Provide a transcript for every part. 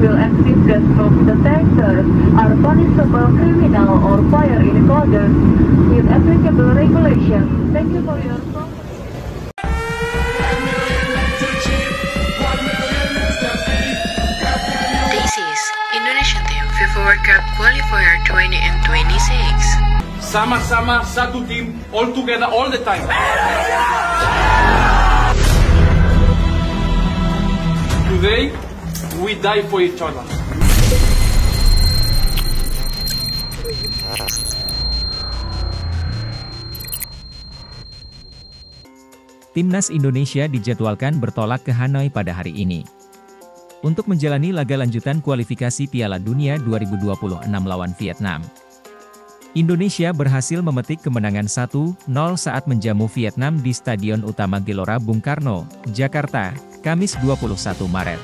will exit the stroke detectors are punishable criminal or fire in accordance with applicable regulations. Thank you for your This is Indonesian Team FIFA World Cup Qualifier 2026. Sama-sama satu tim, all together, all the time. Today, we die for each other. Timnas Indonesia dijadwalkan bertolak ke Hanoi pada hari ini untuk menjalani laga lanjutan kualifikasi Piala Dunia 2026 lawan Vietnam. Indonesia berhasil memetik kemenangan 1-0 saat menjamu Vietnam di Stadion Utama Gelora Bung Karno, Jakarta, Kamis 21 Maret.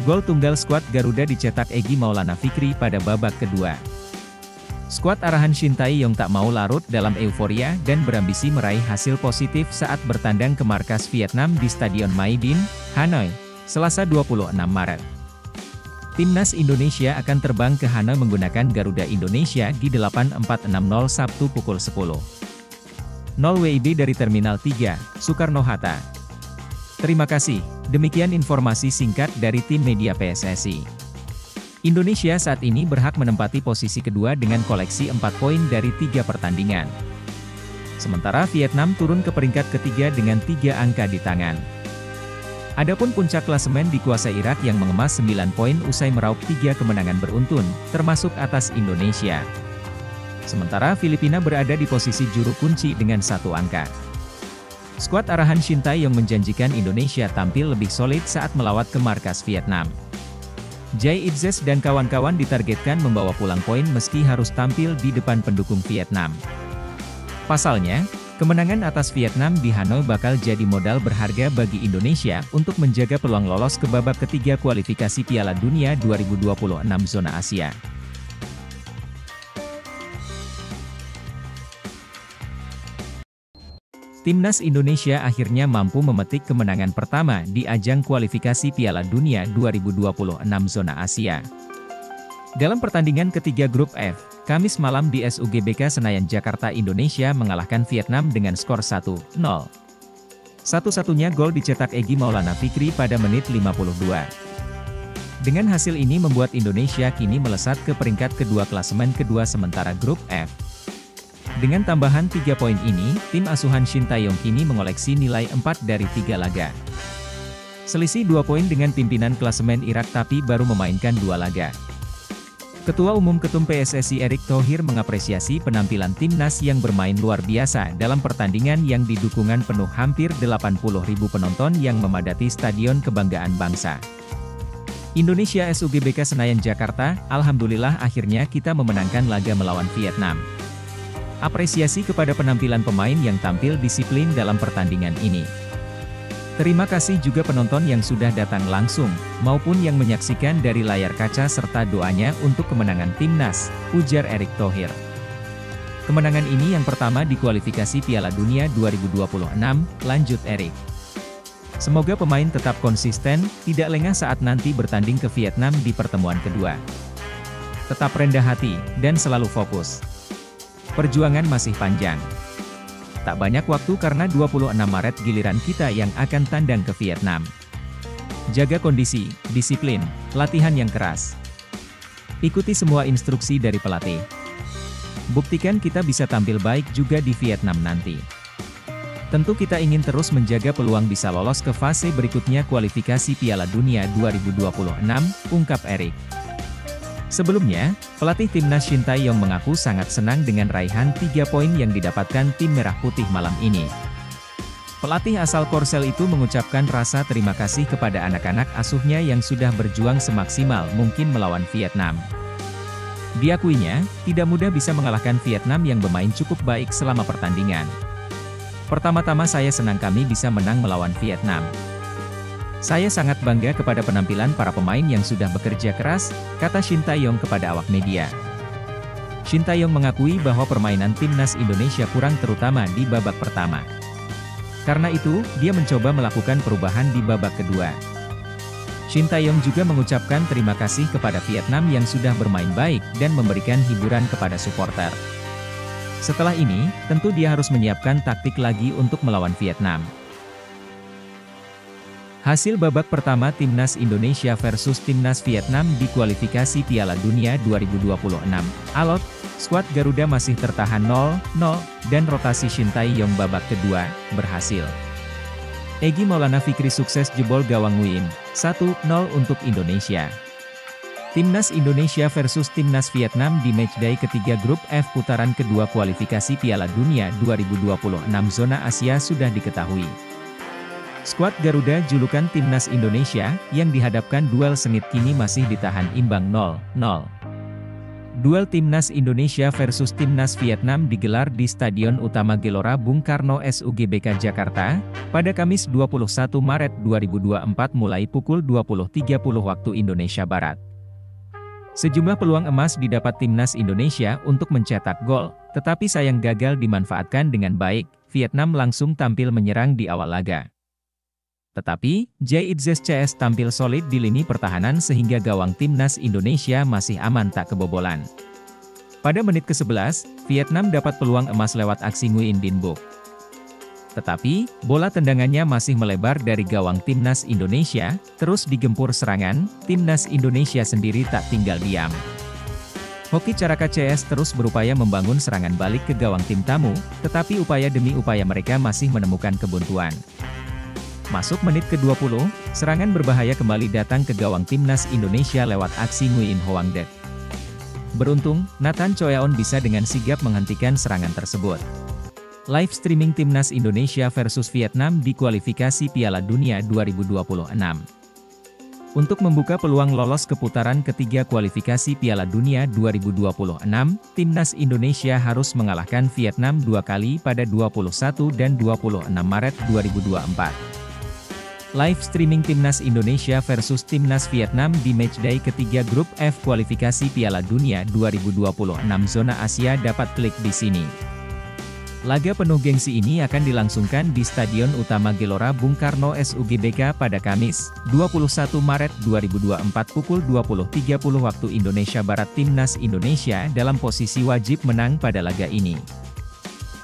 Gol tunggal skuad Garuda dicetak Egy Maulana Fikri pada babak kedua. Skuad arahan Shin Tae-yong tak mau larut dalam euforia dan berambisi meraih hasil positif saat bertandang ke markas Vietnam di Stadion Mai Dinh, Hanoi, Selasa 26 Maret. Timnas Indonesia akan terbang ke Hanoi menggunakan Garuda Indonesia di 8460 Sabtu pukul 10.00 WIB dari Terminal 3, Soekarno-Hatta. Terima kasih, demikian informasi singkat dari tim media PSSI. Indonesia saat ini berhak menempati posisi kedua dengan koleksi 4 poin dari 3 pertandingan. Sementara Vietnam turun ke peringkat ketiga dengan 3 angka di tangan. Adapun puncak klasemen dikuasai Irak yang mengemas 9 poin usai meraup 3 kemenangan beruntun, termasuk atas Indonesia. Sementara Filipina berada di posisi juru kunci dengan 1 angka. Skuad arahan Shin Tae-yong menjanjikan Indonesia tampil lebih solid saat melawat ke markas Vietnam. Jai Itzes dan kawan-kawan ditargetkan membawa pulang poin meski harus tampil di depan pendukung Vietnam. Pasalnya, kemenangan atas Vietnam di Hanoi bakal jadi modal berharga bagi Indonesia untuk menjaga peluang lolos ke babak ketiga kualifikasi Piala Dunia 2026 zona Asia. Timnas Indonesia akhirnya mampu memetik kemenangan pertama di ajang kualifikasi Piala Dunia 2026 zona Asia. Dalam pertandingan ketiga grup F, Kamis malam di SUGBK Senayan Jakarta, Indonesia mengalahkan Vietnam dengan skor 1-0. Satu-satunya gol dicetak Egy Maulana Fikri pada menit 52. Dengan hasil ini membuat Indonesia kini melesat ke peringkat kedua klasemen kedua sementara grup F. Dengan tambahan 3 poin ini, tim asuhan Shin Tae-yong kini mengoleksi nilai 4 dari 3 laga. Selisih 2 poin dengan pimpinan klasemen Irak tapi baru memainkan 2 laga. Ketua Umum Ketum PSSI Erick Thohir mengapresiasi penampilan timnas yang bermain luar biasa dalam pertandingan yang didukungan penuh hampir 80.000 penonton yang memadati Stadion Kebanggaan Bangsa. Indonesia SUGBK Senayan Jakarta, alhamdulillah akhirnya kita memenangkan laga melawan Vietnam. Apresiasi kepada penampilan pemain yang tampil disiplin dalam pertandingan ini. Terima kasih juga penonton yang sudah datang langsung, maupun yang menyaksikan dari layar kaca serta doanya untuk kemenangan timnas, ujar Erick Thohir. Kemenangan ini yang pertama di kualifikasi Piala Dunia 2026, lanjut Erick. Semoga pemain tetap konsisten, tidak lengah saat nanti bertanding ke Vietnam di pertemuan kedua. Tetap rendah hati, dan selalu fokus. Perjuangan masih panjang. Tak banyak waktu karena 26 Maret giliran kita yang akan tandang ke Vietnam. Jaga kondisi, disiplin, latihan yang keras. Ikuti semua instruksi dari pelatih. Buktikan kita bisa tampil baik juga di Vietnam nanti. Tentu kita ingin terus menjaga peluang bisa lolos ke fase berikutnya kualifikasi Piala Dunia 2026, ungkap Erick. Sebelumnya, pelatih timnas Shin Tae-yong mengaku sangat senang dengan raihan 3 poin yang didapatkan tim Merah Putih malam ini. Pelatih asal Korsel itu mengucapkan rasa terima kasih kepada anak-anak asuhnya yang sudah berjuang semaksimal mungkin melawan Vietnam. Diakuinya, tidak mudah bisa mengalahkan Vietnam yang bermain cukup baik selama pertandingan. Pertama-tama saya senang kami bisa menang melawan Vietnam. Saya sangat bangga kepada penampilan para pemain yang sudah bekerja keras, kata Shin Tae-yong kepada awak media. Shin Tae-yong mengakui bahwa permainan timnas Indonesia kurang terutama di babak pertama. Karena itu, dia mencoba melakukan perubahan di babak kedua. Shin Tae-yong juga mengucapkan terima kasih kepada Vietnam yang sudah bermain baik dan memberikan hiburan kepada supporter. Setelah ini, tentu dia harus menyiapkan taktik lagi untuk melawan Vietnam. Hasil babak pertama Timnas Indonesia versus Timnas Vietnam di kualifikasi Piala Dunia 2026. Alot, skuad Garuda masih tertahan 0-0, dan rotasi Shin Tae-yong babak kedua, berhasil. Egy Maulana Fikri sukses jebol gawang Nguyen, 1-0 untuk Indonesia. Timnas Indonesia versus Timnas Vietnam di matchday ketiga grup F putaran kedua kualifikasi Piala Dunia 2026 zona Asia sudah diketahui. Skuad Garuda julukan Timnas Indonesia, yang dihadapkan duel sengit kini masih ditahan imbang 0-0. Duel Timnas Indonesia versus Timnas Vietnam digelar di Stadion Utama Gelora Bung Karno SUGBK Jakarta, pada Kamis 21 Maret 2024 mulai pukul 20.30 waktu Indonesia Barat. Sejumlah peluang emas didapat Timnas Indonesia untuk mencetak gol, tetapi sayang gagal dimanfaatkan dengan baik. Vietnam langsung tampil menyerang di awal laga. Tetapi, Jaitzes CS tampil solid di lini pertahanan sehingga gawang Timnas Indonesia masih aman tak kebobolan. Pada menit ke-11, Vietnam dapat peluang emas lewat aksi Nguyen Din Buk. Tetapi, bola tendangannya masih melebar dari gawang Timnas Indonesia, terus digempur serangan, Timnas Indonesia sendiri tak tinggal diam. Hoki Caraka CS terus berupaya membangun serangan balik ke gawang tim tamu, tetapi upaya demi upaya mereka masih menemukan kebuntuan. Masuk menit ke-20, serangan berbahaya kembali datang ke gawang Timnas Indonesia lewat aksi Nguyen Hoang Det. Beruntung, Nathan Choeon bisa dengan sigap menghentikan serangan tersebut. Live streaming Timnas Indonesia versus Vietnam di kualifikasi Piala Dunia 2026. Untuk membuka peluang lolos ke putaran ketiga kualifikasi Piala Dunia 2026, Timnas Indonesia harus mengalahkan Vietnam 2 kali pada 21 dan 26 Maret 2024. Live streaming Timnas Indonesia versus Timnas Vietnam di matchday ketiga grup F kualifikasi Piala Dunia 2026 zona Asia dapat klik di sini. Laga penuh gengsi ini akan dilangsungkan di Stadion Utama Gelora Bung Karno SUGBK pada Kamis, 21 Maret 2024 pukul 20.30 waktu Indonesia Barat. Timnas Indonesia dalam posisi wajib menang pada laga ini.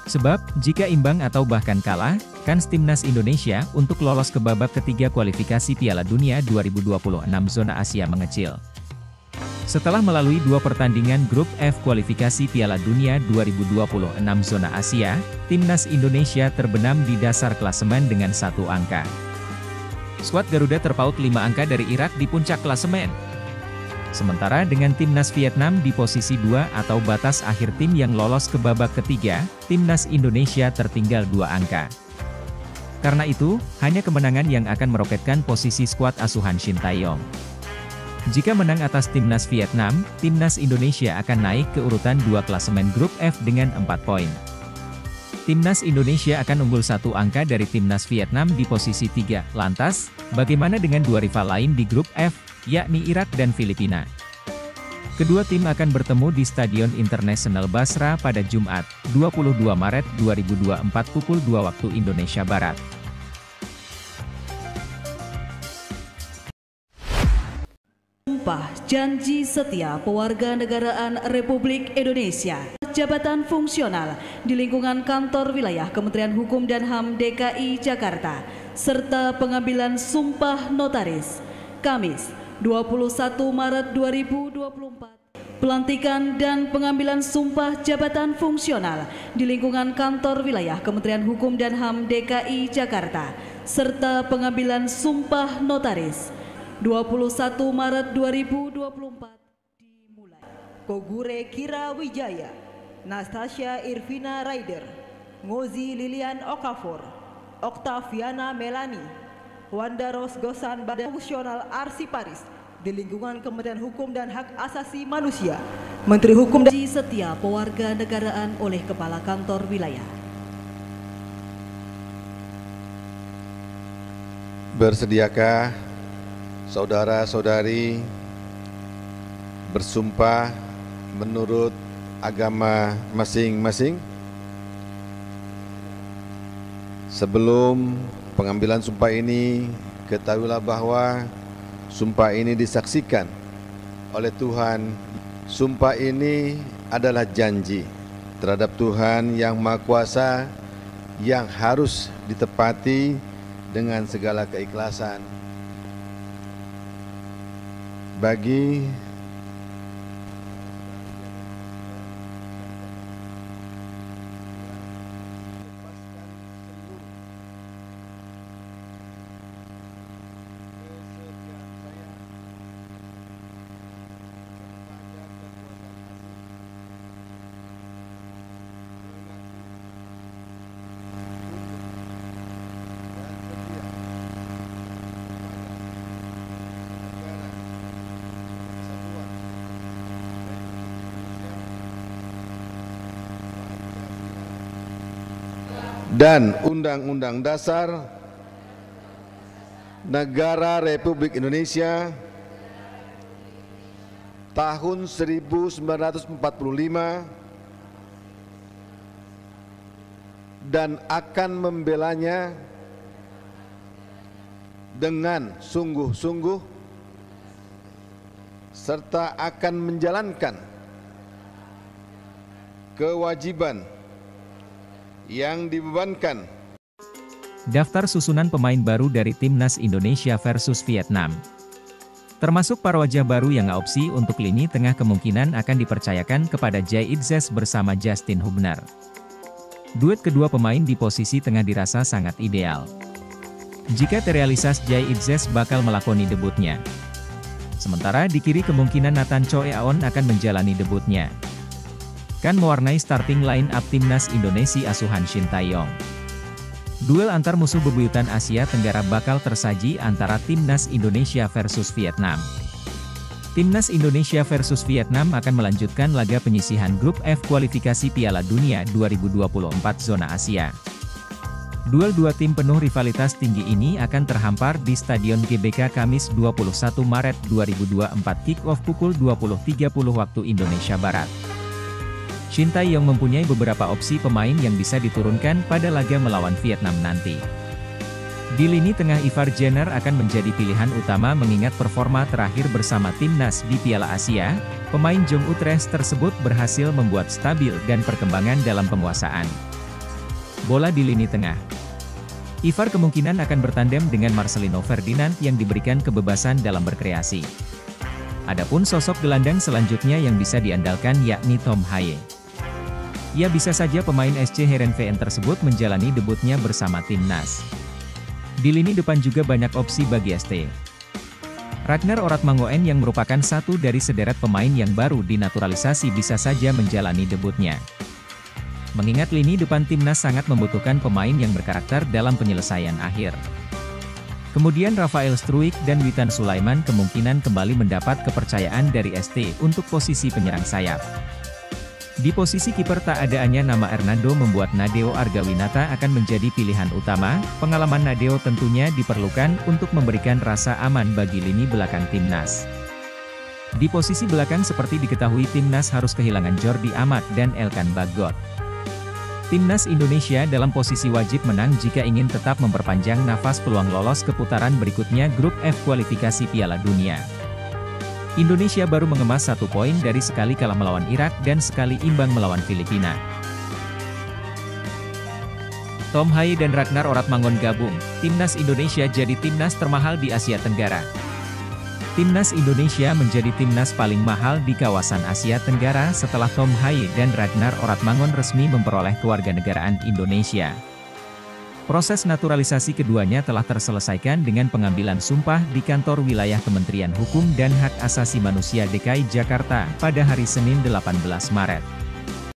Sebab, jika imbang atau bahkan kalah, kans Timnas Indonesia untuk lolos ke babak ketiga kualifikasi Piala Dunia 2026 zona Asia mengecil. Setelah melalui 2 pertandingan grup F kualifikasi Piala Dunia 2026 zona Asia, Timnas Indonesia terbenam di dasar klasemen dengan 1 angka. Skuad Garuda terpaut 5 angka dari Irak di puncak klasemen. Sementara dengan Timnas Vietnam di posisi 2 atau batas akhir tim yang lolos ke babak ketiga, Timnas Indonesia tertinggal 2 angka. Karena itu, hanya kemenangan yang akan meroketkan posisi skuad asuhan Shin Tae-yong. Jika menang atas Timnas Vietnam, Timnas Indonesia akan naik ke urutan 2 klasemen grup F dengan 4 poin. Timnas Indonesia akan unggul 1 angka dari Timnas Vietnam di posisi 3. Lantas, bagaimana dengan 2 rival lain di grup F, yakni Irak dan Filipina? Kedua tim akan bertemu di Stadion Internasional Basra pada Jumat, 22 Maret 2024 pukul 2 waktu Indonesia Barat. Sumpah Janji Setia Pewarganegaraan Republik Indonesia. Jabatan fungsional di lingkungan kantor wilayah Kementerian Hukum dan HAM DKI Jakarta, serta pengambilan sumpah notaris, Kamis 21 Maret 2024. Pelantikan dan pengambilan sumpah jabatan fungsional di lingkungan kantor wilayah Kementerian Hukum dan HAM DKI Jakarta, serta pengambilan sumpah notaris, 21 Maret 2024 dimulai. Kogure Kira Wijaya, Nastasia Irvina Ryder, Ngozi Lilian Okafor, Oktaviana Melani, Wanda Rosgosan Badan Fungsional Arsi Paris di lingkungan Kementerian Hukum dan Hak Asasi Manusia, Menteri Hukum dan Setia Pewarganegaraan oleh Kepala Kantor Wilayah. Bersediakah saudara-saudari bersumpah menurut agama masing-masing? Sebelum pengambilan sumpah ini, ketahuilah bahwa sumpah ini disaksikan oleh Tuhan. Sumpah ini adalah janji terhadap Tuhan yang Maha Kuasa yang harus ditepati dengan segala keikhlasan. Bagi dan Undang-Undang Dasar Negara Republik Indonesia tahun 1945 dan akan membelanya dengan sungguh-sungguh serta akan menjalankan kewajiban yang dibebankan. Daftar susunan pemain baru dari Timnas Indonesia versus Vietnam. Termasuk para wajah baru yang opsi untuk lini tengah kemungkinan akan dipercayakan kepada Jay Itzes bersama Justin Hubner. Duet kedua pemain di posisi tengah dirasa sangat ideal. Jika terrealisasi, Jay Itzes bakal melakoni debutnya. Sementara di kiri kemungkinan Nathan Choe Aon akan menjalani debutnya. Kan mewarnai starting line up Timnas Indonesia asuhan Shin Tae-yong. Duel antar musuh bebuyutan Asia Tenggara bakal tersaji antara Timnas Indonesia versus Vietnam. Timnas Indonesia versus Vietnam akan melanjutkan laga penyisihan grup F kualifikasi Piala Dunia 2024 zona Asia. Duel dua tim penuh rivalitas tinggi ini akan terhampar di Stadion GBK Kamis 21 Maret 2024 kick-off pukul 20.30 waktu Indonesia Barat. Shin Tae-yong mempunyai beberapa opsi pemain yang bisa diturunkan pada laga melawan Vietnam nanti. Di lini tengah Ivar Jenner akan menjadi pilihan utama mengingat performa terakhir bersama Timnas di Piala Asia, pemain Jong Utrecht tersebut berhasil membuat stabil dan perkembangan dalam penguasaan bola di lini tengah. Ivar kemungkinan akan bertandem dengan Marcelino Ferdinand yang diberikan kebebasan dalam berkreasi. Adapun sosok gelandang selanjutnya yang bisa diandalkan yakni Tom Haye. Ya, bisa saja pemain SC Heerenveen tersebut menjalani debutnya bersama Timnas. Di lini depan juga banyak opsi bagi ST. Ragnar Oratmangoen yang merupakan satu dari sederet pemain yang baru dinaturalisasi bisa saja menjalani debutnya. Mengingat lini depan Timnas sangat membutuhkan pemain yang berkarakter dalam penyelesaian akhir. Kemudian Rafael Struijk dan Witan Sulaiman kemungkinan kembali mendapat kepercayaan dari ST untuk posisi penyerang sayap. Di posisi kiper tak adaannya nama Hernando membuat Nadeo Argawinata akan menjadi pilihan utama. Pengalaman Nadeo tentunya diperlukan untuk memberikan rasa aman bagi lini belakang Timnas. Di posisi belakang seperti diketahui Timnas harus kehilangan Jordi Amat dan Elkan Bagot. Timnas Indonesia dalam posisi wajib menang jika ingin tetap memperpanjang nafas peluang lolos ke putaran berikutnya grup F kualifikasi Piala Dunia. Indonesia baru mengemas 1 poin dari sekali kalah melawan Irak dan sekali imbang melawan Filipina. Tom Haye dan Ragnar Oratmangoen gabung, Timnas Indonesia jadi timnas termahal di Asia Tenggara. Timnas Indonesia menjadi timnas paling mahal di kawasan Asia Tenggara setelah Tom Haye dan Ragnar Oratmangoen resmi memperoleh kewarganegaraan Indonesia. Proses naturalisasi keduanya telah terselesaikan dengan pengambilan sumpah di kantor wilayah Kementerian Hukum dan Hak Asasi Manusia DKI Jakarta pada hari Senin 18 Maret.